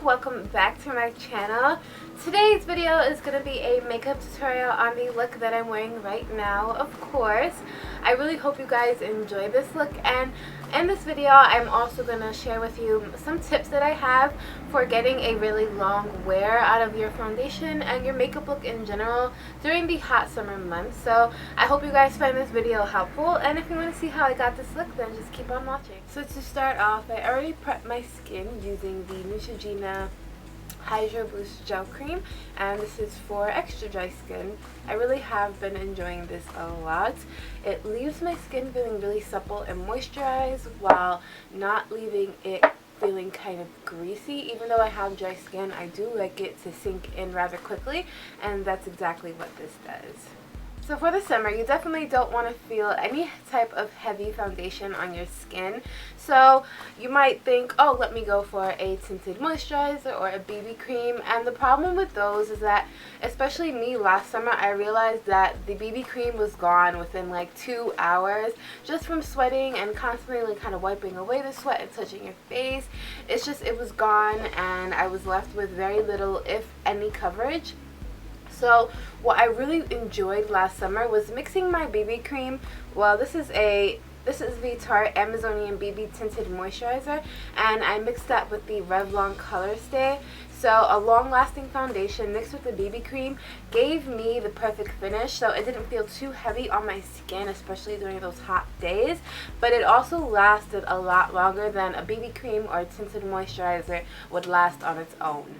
welcome back to my channel. Today's video is going to be a makeup tutorial on the look that I'm wearing right now, of course. I really hope you guys enjoy this look, and in this video I'm also going to share with you some tips that I have for getting a really long wear out of your foundation and your makeup look in general during the hot summer months. So I hope you guys find this video helpful, and if you want to see how I got this look, then just keep on watching. So to start off, I already prepped my skin using the Neutrogena Hydro Boost Gel Cream, and this is for extra dry skin. I really have been enjoying this a lot. It leaves my skin feeling really supple and moisturized while not leaving it feeling kind of greasy. Even though I have dry skin, I do like it to sink in rather quickly, and that's exactly what this does. So for the summer, you definitely don't want to feel any type of heavy foundation on your skin. So you might think, oh, let me go for a tinted moisturizer or a BB cream. And the problem with those is that, especially me last summer, I realized that the BB cream was gone within like 2 hours just from sweating and constantly like kind of wiping away the sweat and touching your face. It was gone, and I was left with very little, if any, coverage. So what I really enjoyed last summer was mixing my BB cream. Well, this is the Tarte Amazonian BB Tinted Moisturizer, and I mixed that with the Revlon Color Stay. So a long-lasting foundation mixed with the BB cream gave me the perfect finish, so it didn't feel too heavy on my skin, especially during those hot days. But it also lasted a lot longer than a BB cream or a tinted moisturizer would last on its own.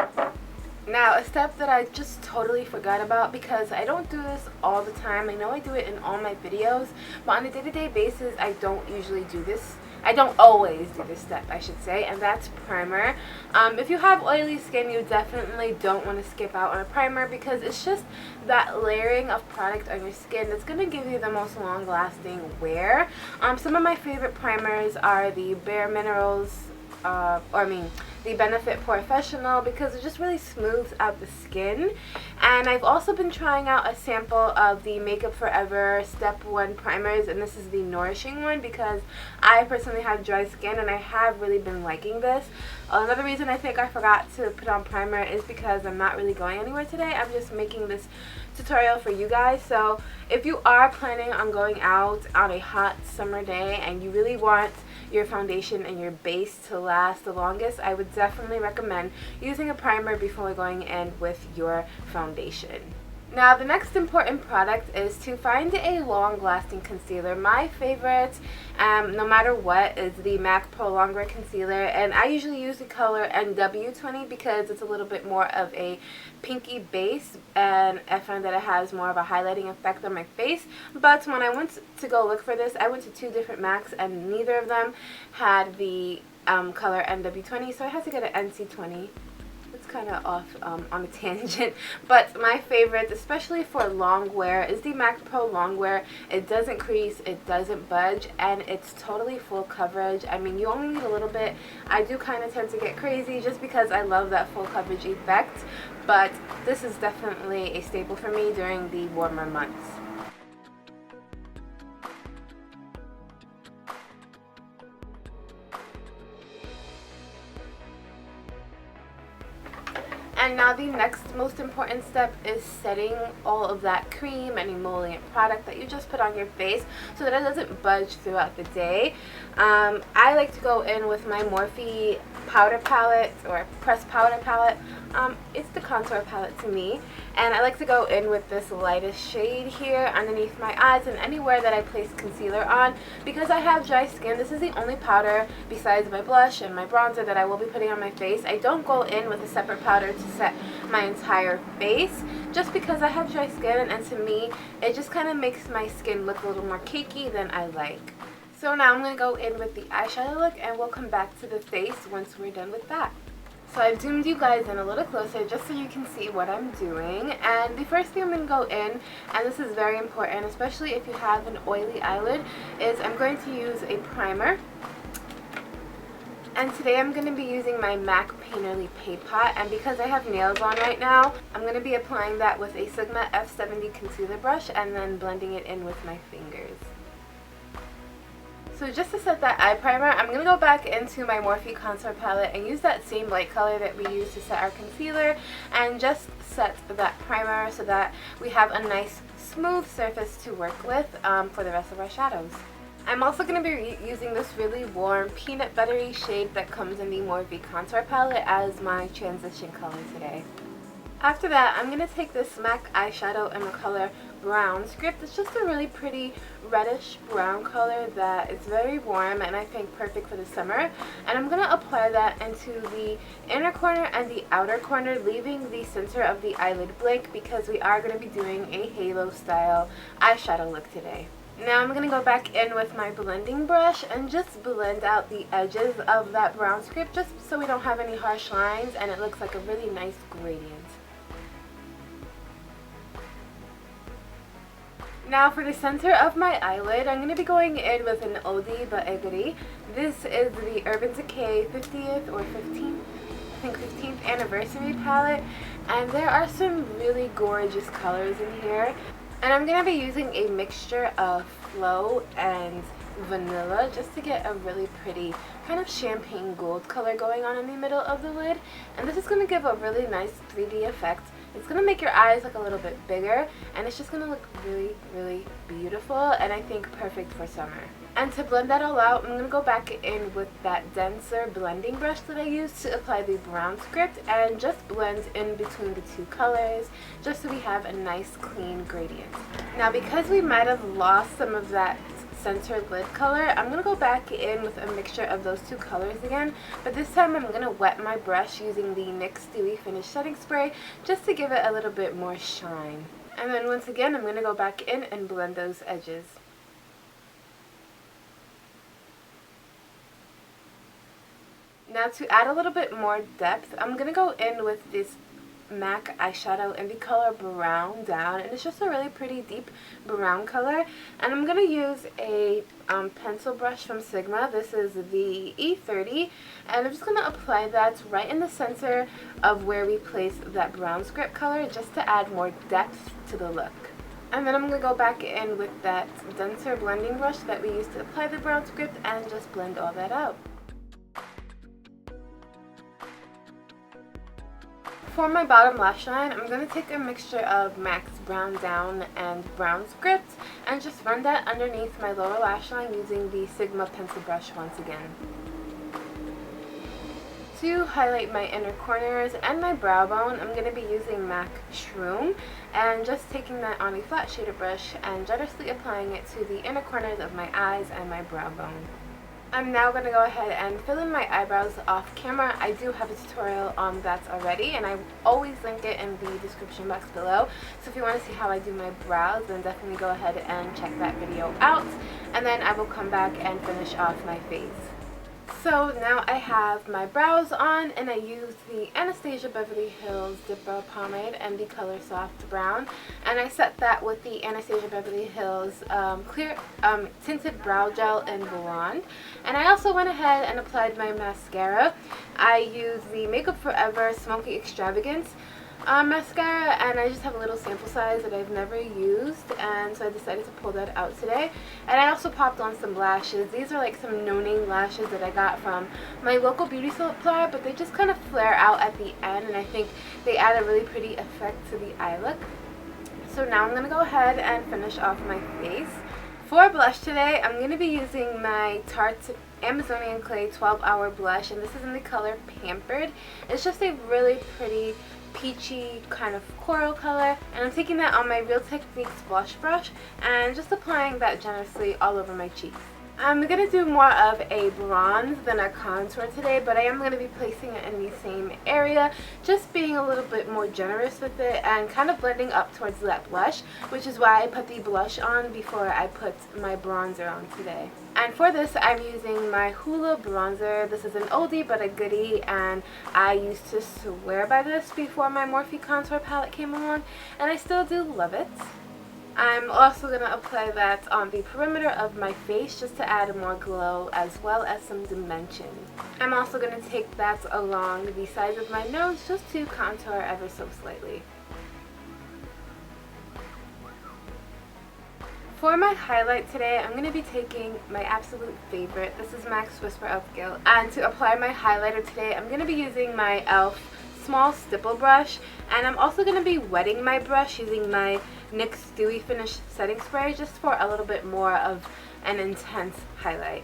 Now, a step that I just totally forgot about, because I don't do this all the time. I know I do it in all my videos, but on a day-to-day basis, I don't usually do this. I don't always do this step, I should say, and that's primer. If you have oily skin, you definitely don't want to skip out on a primer, because it's just that layering of product on your skin that's going to give you the most long-lasting wear. Some of my favorite primers are the Bare Minerals, the Benefit Professional, because it just really smooths out the skin. And I've also been trying out a sample of the Makeup Forever Step 1 primers, and this is the Nourishing one, because I personally have dry skin and I have really been liking this. Another reason I think I forgot to put on primer is because I'm not really going anywhere today. I'm just making this tutorial for you guys. So if you are planning on going out on a hot summer day and you really want your foundation and your base to last the longest, I would definitely recommend using a primer before going in with your foundation. Now, the next important product is to find a long-lasting concealer. My favorite, no matter what, is the MAC Pro Longwear Concealer, and I usually use the color NW20 because it's a little bit more of a pinky base, and I find that it has more of a highlighting effect on my face. But when I went to go look for this, I went to 2 different MACs, and neither of them had the color NW20, so I had to get an NC20. It's kind of off on a tangent, but my favorite, especially for long wear, is the MAC Pro Longwear. It doesn't crease, it doesn't budge, and it's totally full coverage. I mean, you only need a little bit. I do kind of tend to get crazy just because I love that full coverage effect, but this is definitely a staple for me during the warmer months. And now the next most important step is setting all of that cream and emollient product that you just put on your face so that it doesn't budge throughout the day. I like to go in with my Morphe powder palette, or pressed powder palette. It's the contour palette to me, and I like to go in with this lightest shade here underneath my eyes and anywhere that I place concealer on. Because I have dry skin, this is the only powder besides my blush and my bronzer that I will be putting on my face. I don't go in with a separate powder to set my entire face, just because I have dry skin, and to me it just kind of makes my skin look a little more cakey than I like. So now I'm going to go in with the eyeshadow look, and we'll come back to the face once we're done with that. So I've zoomed you guys in a little closer just so you can see what I'm doing. And the first thing I'm going to go in, and this is very important, especially if you have an oily eyelid, is I'm going to use a primer. And today I'm going to be using my MAC Painterly Paint Pot, and because I have nails on right now, I'm going to be applying that with a Sigma F70 concealer brush and then blending it in with my fingers. So just to set that eye primer, I'm going to go back into my Morphe contour palette and use that same light color that we used to set our concealer and just set that primer so that we have a nice smooth surface to work with for the rest of our shadows. I'm also going to be using this really warm peanut buttery shade that comes in the Morphe contour palette as my transition color today. After that, I'm going to take this MAC eyeshadow in the color Brown Script. It's just a really pretty reddish brown color that is very warm and I think perfect for the summer. And I'm going to apply that into the inner corner and the outer corner, leaving the center of the eyelid blank because we are going to be doing a halo style eyeshadow look today. Now I'm going to go back in with my blending brush and just blend out the edges of that brown script just so we don't have any harsh lines and it looks like a really nice gradient. Now for the center of my eyelid, I'm going to be going in with an oldie but a goodie. This is the Urban Decay 50th or 15th, I think 15th anniversary palette, and there are some really gorgeous colors in here. And I'm going to be using a mixture of Flow and Vanilla just to get a really pretty kind of champagne gold color going on in the middle of the lid. And this is going to give a really nice 3D effect. It's going to make your eyes look a little bit bigger and it's just going to look really, really beautiful and I think perfect for summer. And to blend that all out, I'm going to go back in with that denser blending brush that I used to apply the brown script and just blend in between the two colors just so we have a nice clean gradient. Now because we might have lost some of that center lid color, I'm going to go back in with a mixture of those two colors again, but this time I'm going to wet my brush using the NYX Dewy Finish Setting Spray just to give it a little bit more shine. And then once again I'm going to go back in and blend those edges. Now to add a little bit more depth, I'm going to go in with this MAC eyeshadow in the color Brown Down, and it's just a really pretty deep brown color. And I'm going to use a pencil brush from Sigma. This is the E30, and I'm just going to apply that right in the center of where we placed that brown script color just to add more depth to the look. And then I'm going to go back in with that denser blending brush that we used to apply the brown script and just blend all that out. For my bottom lash line, I'm going to take a mixture of MAC's Brown Down and Brown Script and just run that underneath my lower lash line using the Sigma pencil brush once again. To highlight my inner corners and my brow bone, I'm going to be using MAC Shroom and just taking that on a flat shader brush and generously applying it to the inner corners of my eyes and my brow bone. I'm now going to go ahead and fill in my eyebrows off camera. I do have a tutorial on that already and I always link it in the description box below. So if you want to see how I do my brows, then definitely go ahead and check that video out. And then I will come back and finish off my face. So now I have my brows on and I used the Anastasia Beverly Hills Dip Brow Pomade and the color Soft Brown, and I set that with the Anastasia Beverly Hills clear tinted brow gel in Blonde. And I also went ahead and applied my mascara. I used the Makeup Forever Smoky Extravagance mascara, and I just have a little sample size that I've never used, and so I decided to pull that out today. And I also popped on some lashes. These are like some no-name lashes that I got from my local beauty supply, but they just kind of flare out at the end and I think they add a really pretty effect to the eye look. So now I'm going to go ahead and finish off my face. For blush today, I'm going to be using my Tarte Amazonian Clay 12-Hour Blush, and this is in the color Pampered. It's just a really pretty peachy kind of coral color, and I'm taking that on my Real Techniques blush brush and just applying that generously all over my cheeks. I'm going to do more of a bronze than a contour today, but I am going to be placing it in the same area, just being a little bit more generous with it and kind of blending up towards that blush, which is why I put the blush on before I put my bronzer on today. And for this, I'm using my Hoola bronzer. This is an oldie but a goodie, and I used to swear by this before my Morphe contour palette came along, and I still do love it. I'm also going to apply that on the perimeter of my face just to add more glow as well as some dimension. I'm also going to take that along the sides of my nose just to contour ever so slightly. For my highlight today, I'm going to be taking my absolute favorite. This is MAC's Whisper Elf Gilt. And to apply my highlighter today, I'm going to be using my e.l.f. small stipple brush. And I'm also going to be wetting my brush using my NYX Dewy Finish setting spray just for a little bit more of an intense highlight.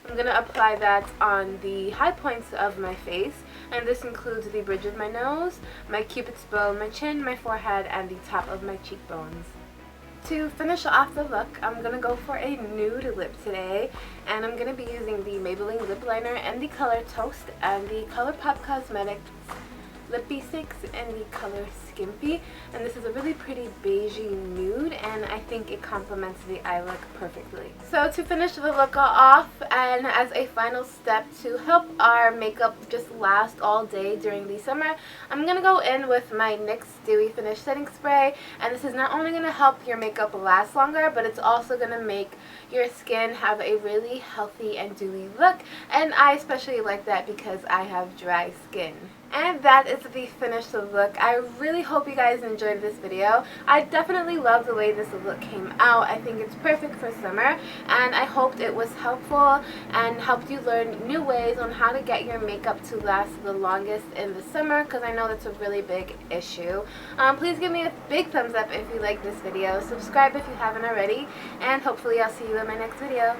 I'm going to apply that on the high points of my face, and this includes the bridge of my nose, my cupid's bow, my chin, my forehead, and the top of my cheekbones. To finish off the look, I'm going to go for a nude lip today, and I'm going to be using the Maybelline lip liner in the color Toast and the ColourPop Cosmetics Lippy Sticks in the color Skimpy, and this is a really pretty beigey nude, and I think it complements the eye look perfectly. So to finish the look off, and as a final step to help our makeup just last all day during the summer, I'm going to go in with my NYX Dewy Finish Setting Spray, and this is not only going to help your makeup last longer, but it's also going to make your skin have a really healthy and dewy look, and I especially like that because I have dry skin. And that is the finished look. I really hope you guys enjoyed this video. I definitely love the way this look came out. I think it's perfect for summer, and I hoped it was helpful and helped you learn new ways on how to get your makeup to last the longest in the summer, because I know that's a really big issue. Please give me a big thumbs up if you like this video. Subscribe if you haven't already, and hopefully I'll see you in my next video.